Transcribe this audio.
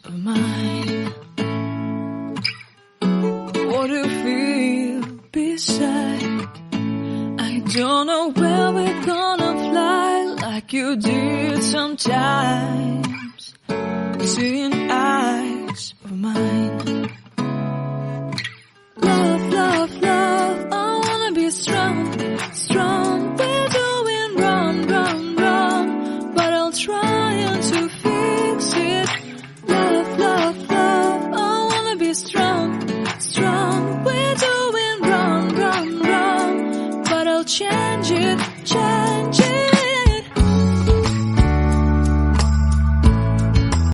of mine. What do you feel beside? I don't know where we're gonna fly like you did sometimes. Seeing eyes of mine.